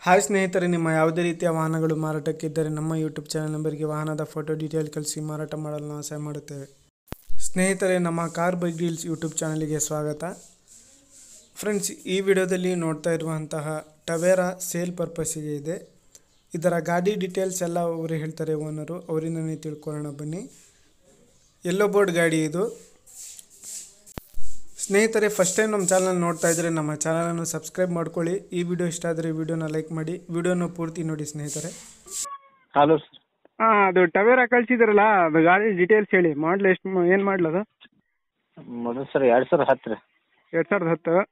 Hi ಸ್ನೇಹಿತರೆ, ನಿಮ್ಮ ಯಾವುದೇ ರೀತಿಯ ವಾಹನಗಳು ಮಾರಾಟಕ್ಕಿದ್ದರೆ ನಮ್ಮ ಯೂಟ್ಯೂಬ್ ಚಾನಲ್ ನಂಬರ್ಗೆ ವಾಹನದ ಫೋಟೋ ಡೀಟೇಲ್ ಕಳಿಸಿ ಮಾರಾಟ ಮಾಡಲು ನಾವು ಸಹಾಯ ಮಾಡುತ್ತೇವೆ. ಸ್ನೇಹಿತರೆ, ನಮ್ಮ ಕಾರ್ ಬೈಕ್ ಡೀಲ್ಸ್ ಯೂಟ್ಯೂಬ್ ಚಾನಲಿಗೆ ಸ್ವಾಗತ. ಫ್ರೆಂಡ್ಸ್, ಈ ವಿಡಿಯೋದಲ್ಲಿ ನೋಡ್ತಾ ಇರುವಂತಹ ಟವೇರಾ ಸೇಲ್ ಪರ್ಪಸ್ಸಿಗೆ ಇದೆ. ಇದರ ಗಾಡಿ ಡೀಟೇಲ್ಸ್ ಎಲ್ಲ ಅವರು ಹೇಳ್ತಾರೆ, ಓನರು. ಅವರಿಂದನೇ ತಿಳ್ಕೊಳ್ಳೋಣ ಬನ್ನಿ. ಯೆಲ್ಲೋ ಬೋರ್ಡ್ ಗಾಡಿ ಇದು. ಸ್ನೇಹಿತರೆ, ಫಸ್ಟ್ ಟೈಮ್ ನಮ್ಮ ಚಾನಲ್ ನೋಡ್ತಾ ಇದ್ದರೆ ನಮ್ಮ ಚಾನಲನ್ನು ಸಬ್ಸ್ಕ್ರೈಬ್ ಮಾಡ್ಕೊಳ್ಳಿ. ಈ ವಿಡಿಯೋ ಇಷ್ಟ ಆದರೆ ವಿಡಿಯೋನ ಲೈಕ್ ಮಾಡಿ, ವಿಡಿಯೋನ ಪೂರ್ತಿ ನೋಡಿ ಸ್ನೇಹಿತರೆ. Hello sir. ಅದು ಟವೇರಾ ಕಳಿಸಿದ್ರಲ್ಲ, ಅದು ಗಾಡಿ ಡೀಟೇಲ್ಸ್ ಹೇಳಿ. ಮಾಡಲು ಎಷ್ಟು, ಏನು ಮಾಡಲು ಅದು? ಮೊದಲು ಸರ್ 2010 ರೀ. 2010.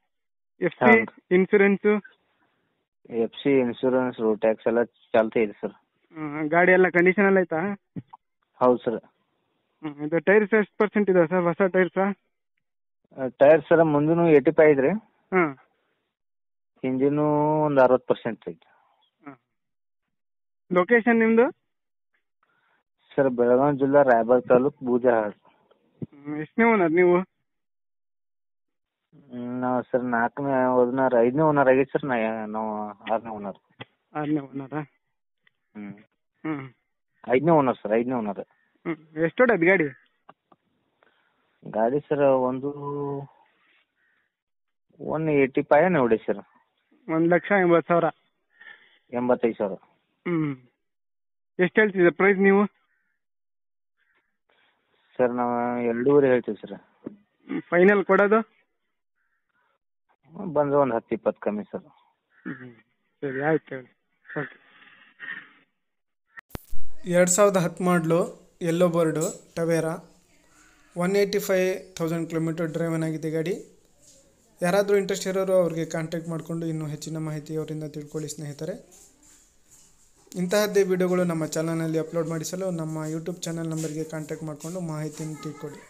F C insurance? F C insurance, road tax ಎಲ್ಲ ಚಾಲ್ತಿ ಇದೆ ಸರ್. ಗಾಡಿ ಎಲ್ಲ ಕಂಡೀಷನ್ ಎಲ್ಲ ಐತಾ? ಹೌದು ಸರ್. ಇದು ಟೈರ್ಸ್ ಎಷ್ಟು ಪರ್ಸೆಂಟ್ ಇದೆ ಸರ್? ಹೊಸ ಟೈರ್ಸಾ? ಟೈರ್ ಸರ್ ಮುಂದಿನ 85 ಐತ್ರಿ. ಹಾಂ. ಹಿಂದಿನೂ ಒಂದು 60% ಐತಿ. ಲೊಕೇಶನ್ ನಿಮ್ಮದು? ಸರ್ ಬೆಳಗಾವಿ ಜಿಲ್ಲಾ ರಾಯಬಾಗ ತಾಲೂಕು ಬೂದಿಹಾಳ. ಎಷ್ಟನೇ ಓನರ್ ನೀವು? ನಾವು ಸರ್ 4ನೇ ಓನರ್, 5ನೇ ಓನರ್ ಆಗೈತೆ ಸರ್. ನಾವು 6ನೇ ಓನರ್. 6ನೇ ಓನರಾ? ಹ್ಞೂ. ಹ್ಞೂ. 5ನೇ ಓನರ್ ಸರ್, 5ನೇ ಓನರ್. ಎಷ್ಟು ಹೊಡೋದು ಗಾಡಿ? ಗಾಡಿ ಸರ್ ಒಂದು 185 ಹೊಡಿ ಸರ್. 1,80,000. 85,000. ಹ್ಞೂ. ಎಷ್ಟು ಹೇಳ್ತಿದ್ದೆ ಪ್ರೈಸ್ ನೀವು? ಸರ್ ನಾವು 2.5 ಹೇಳ್ತೀವಿ ಸರ್. ಫೈನಲ್ ಕೊಡೋದು? ಬಂದರೆ ಒಂದು 10-20 ಕಮ್ಮಿ ಸರ್. ಸರಿ, ಆಯ್ತು ಹೇಳಿ. ಓಕೆ. 2010 ಮಾಡಲು yellow board Tavera. 185,000 kilometre driven ಆಗಿದೆ ಗಾಡಿ. ಯಾರಾದರೂ ಇಂಟ್ರೆಸ್ಟ್ ಇರೋರು ಅವ್ರಿಗೆ ಕಾಂಟ್ಯಾಕ್ಟ್ ಮಾಡಿಕೊಂಡು ಇನ್ನೂ ಹೆಚ್ಚಿನ ಮಾಹಿತಿ ಅವರಿಂದ ತಿಳ್ಕೊಳ್ಳಿ ಸ್ನೇಹಿತರೆ. ಇಂತಹದ್ದೇ ವಿಡಿಯೋಗಳು ನಮ್ಮ ಚಾನಲ್ನಲ್ಲಿ ಅಪ್ಲೋಡ್ ಮಾಡಿಸಲು ನಮ್ಮ ಯೂಟ್ಯೂಬ್ ಚಾನಲ್ ನಂಬರ್ಗೆ ಕಾಂಟ್ಯಾಕ್ಟ್ ಮಾಡಿಕೊಂಡು ಮಾಹಿತಿಯನ್ನು ತಿಳ್ಕೊಳ್ಳಿ.